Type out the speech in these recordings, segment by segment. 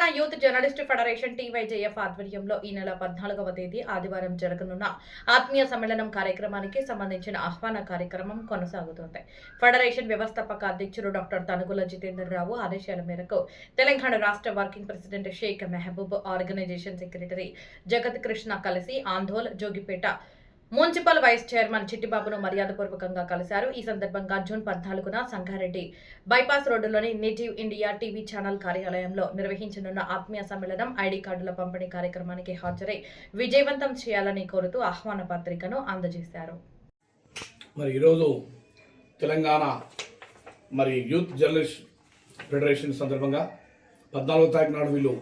Telangana youth journalist federation TYJF ఆధ్వర్యంలో ఈ నెల 14వ తేదీ ఆదివారం జరగనున్న ఆత్మీయ సమ్మేళనం కార్యక్రమానికి సంబంధించిన ఆహ్వాన కార్యక్రమం కొనసాగుతోంది. ఫెడరేషన్ వ్యవస్థాపక అధ్యక్షుడు డాక్టర్ తనుగుల జితేందర్ రావు ఆదేశాల మేరకు తెలంగాణ రాష్ట్ర working president Sheikh Mehboob, organisation secretary Jagat Krishna కలిసి Andol, Jogipet municipal vice chairman చిట్టిబాబును మర్యాదపూర్వకంగా కలిశారు. ఈ సందర్భంగా జూన్ 14న సంగారెడ్డి బైపాస్ రోడ్డులోని నేటివ్ ఇండియా టీవీ ఛానల్ కార్యాలయంలో నిర్వహించనున్న ఆత్మీయ సమ్మేళనం ఐడి కార్డుల పంపిణీ కార్యక్రమానికి హాజరై విజయవంతం చేయాలని కోరుతూ ఆహ్వాన పత్రికను అందజేశారు. మరి ఈరోజు తెలంగాణ యూత్ జర్నలిస్ట్ ఫెడరేషన్ సందర్భంగా 14వ తారీఖు నాడు వీళ్ళు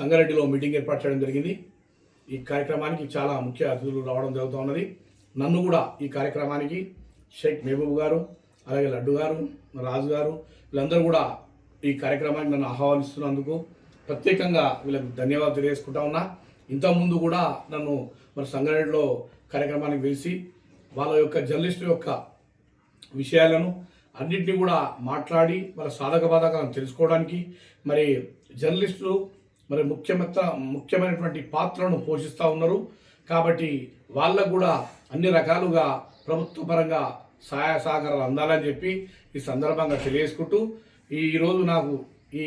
సంగారెడ్డిలో మీటింగ్ ఏర్పాటు చేయడం జరిగింది. ఈ కార్యక్రమానికి చాలా ముఖ్య అతిథులు రావడం జరుగుతూ ఉన్నది. నన్ను కూడా ఈ కార్యక్రమానికి షేక్ మెహబూబ్ గారు, అలాగే లడ్డు గారు, రాజు గారు వీళ్ళందరూ కూడా ఈ కార్యక్రమానికి నన్ను ఆహ్వానిస్తున్నందుకు ప్రత్యేకంగా వీళ్ళకి ధన్యవాదాలు తెలియజేసుకుంటా ఉన్నా. ఇంతకుముందు కూడా నన్ను సంగారెడ్డిలో కార్యక్రమానికి పిలిచి వాళ్ళ యొక్క జర్నలిస్టు యొక్క విషయాలను అన్నింటినీ కూడా మాట్లాడి వాళ్ళ సాధక బాధకాలను తెలుసుకోవడానికి జర్నలిస్టులు ముఖ్యమైనటువంటి పాత్రను పోషిస్తూ ఉన్నారు. కాబట్టి వాళ్ళకు కూడా అన్ని రకాలుగా ప్రభుత్వ పరంగా సహాయ సహకారాలు అందాలని చెప్పి ఈ సందర్భంగా తెలియజేసుకుంటూ ఈరోజు నాకు ఈ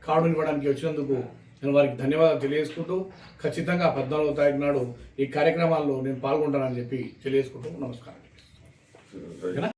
కార్డును ఇవ్వడానికి వచ్చినందుకు నేను వారికి ధన్యవాదాలు తెలియజేసుకుంటూ ఖచ్చితంగా 14వ తారీఖు నాడు ఈ కార్యక్రమాల్లో నేను పాల్గొంటానని చెప్పి తెలియజేసుకుంటూ నమస్కారం.